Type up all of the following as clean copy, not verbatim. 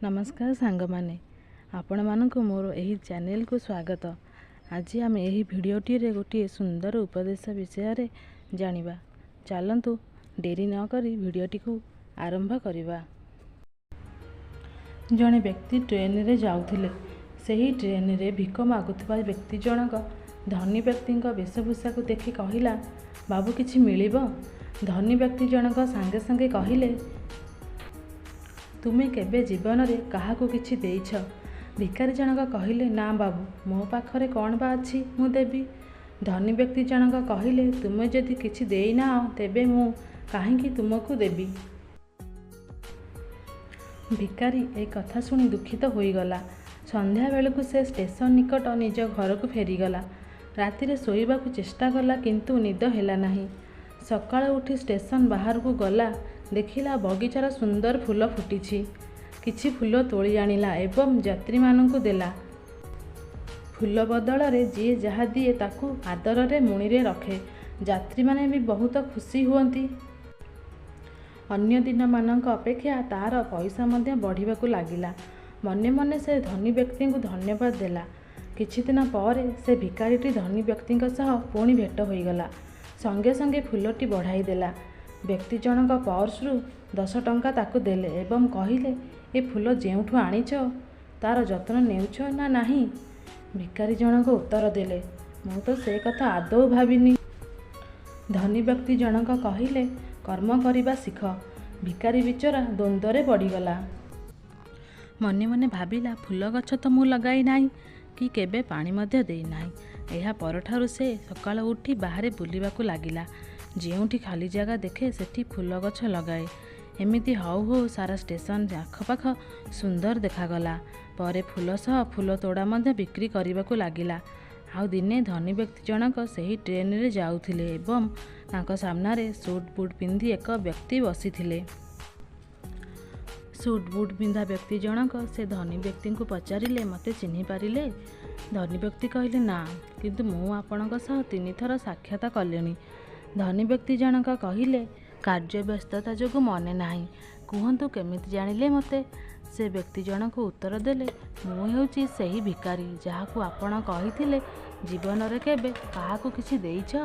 नमस्कार सांग माने आपण मानक मोर एही चैनल को स्वागत। आज आम यही भिडियोटी रे गोटे सुंदर उपदेश विषय रे जानिबा। चलंतु डेरी न करी भिडियोटी को आरंभ करिबा। जणे व्यक्ति ट्रेन रे जाउथिले। सही ट्रेन रे भिक मागुथबा व्यक्ति जनक धनी व्यक्ति वेशभूषा को देखि कहिला, बाबू किछि मिलिबो? धनी व्यक्ति जनक संगे संगे कहिले, तुमे केबे जीवन रे काहाको किछि देइछ? भिकारी जनक कहिले, ना बाबू, मो पाखरे कौन बा अछि मु देबी। धनी व्यक्ति जनक कहिले, तुमे जदि किछि देई नाओ तेबे मु काहेकि तुमको देबी। भिकारी ए कथा सुनी दुखित होईगला। संध्या बेलू से स्टेशन निकट निज घर को फेरीगला। राति रे सोईबाकू चेष्टा कला किंतु निद हेला नाही। सकाळ उठी स्टेशन बाहर को गला, देखिला बगीचार सुंदर फूल फुटिछि। किछि फूल तोली आनिला एवं यात्री माननकु देला। फूल बदल रे जी जहा दिए ताकू आदर रे मुणी रे रखे। यात्री माने भी बहुत खुशी हुअंती। अन्य दिन मानक अपेक्षा तार पैसा मध्य बढ़िबाकू लागिला। मने मने से धनी व्यक्ति को धन्यवाद देला। किछि दिन पर से भिकारीटी धनी व्यक्ति सह पुणी भेट होईगला। संगे संगे फूलटी बढ़ाई देला। व्यक्ति जनक पर्सरू 10 टंका ताकू देले एवं कहिले, ए फूल जेउठू आनिछ तार जत्न नेउछ ना नाही? भिकारी जनक उत्तर देले, मु तो से कथा आदौ भाबिनी। धनी व्यक्ति जनक कहिले, कर्म करिबा शिख। भिकारी बिचरा द्वंद्वरे पड़ीगला। मने मने भाबिला, फूल गछ तो मु लगाई नाही कि केबे पानी मध्य देई नाही। एहा परठारु से सकाळ उठी बाहरे बुलिबाकू लागिला। जेउठी खाली जगह देखे सेठी फूल गछ लगाए। एमिति हाउ हाउ सारा स्टेशन आखपाख सुंदर देखागला। परे फूल सह फूल तोड़ा मध्य बिक्री करबाकू लागिला। आउ दिने धनी व्यक्ति जनक सही ट्रेन रे जाउथिले एवं तांको सामनारे सूट बूट पिंधि एक व्यक्ति बसिथिले। सूट बूट पिंधा व्यक्ति जनक से धनी व्यक्ति को पचारिले, मते चिन्हि पारिले? धनी व्यक्ति कहिले, ना, किंतु मु आपणक सह 3 थर साक्षात कलेनी। धनी व्यक्ति जनक कहिले, कार्य व्यस्तता जोगु मने नाही, कुहंतु केमिति जानिले मते? से व्यक्ति जनक उत्तर देले, मु हेउची सही भिकारी जाहाकू आपण कहिथिले जीवन रे केबे काहाकू किछि देइछ?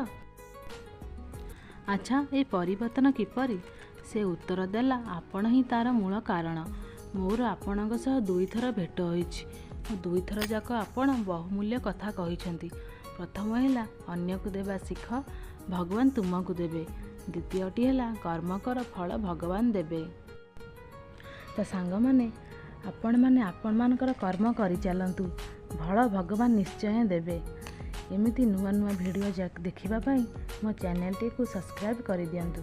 अच्छा, ए परिवर्तन किपरि? से उत्तर देला, आपण ही तार मूल कारण। मोर आपणक सह 2 थर भेट होइछि। 2 थर जाक आपण बहुमूल्य कथा कहिछंती। प्रथम हैला अन्य को देबा शिख, भगवान तुमको देबे। द्वितीयटी हैला कर्म कर, फल भगवान देबे। तो सांग माने आपण माने आपण मानकर कर्म करि चलंतु, फल भगवान निश्चय देबे। एमिति नुआ नुआ वीडियो देखिबा पई मो चैनल टी को सब्सक्राइब करि दियंतु।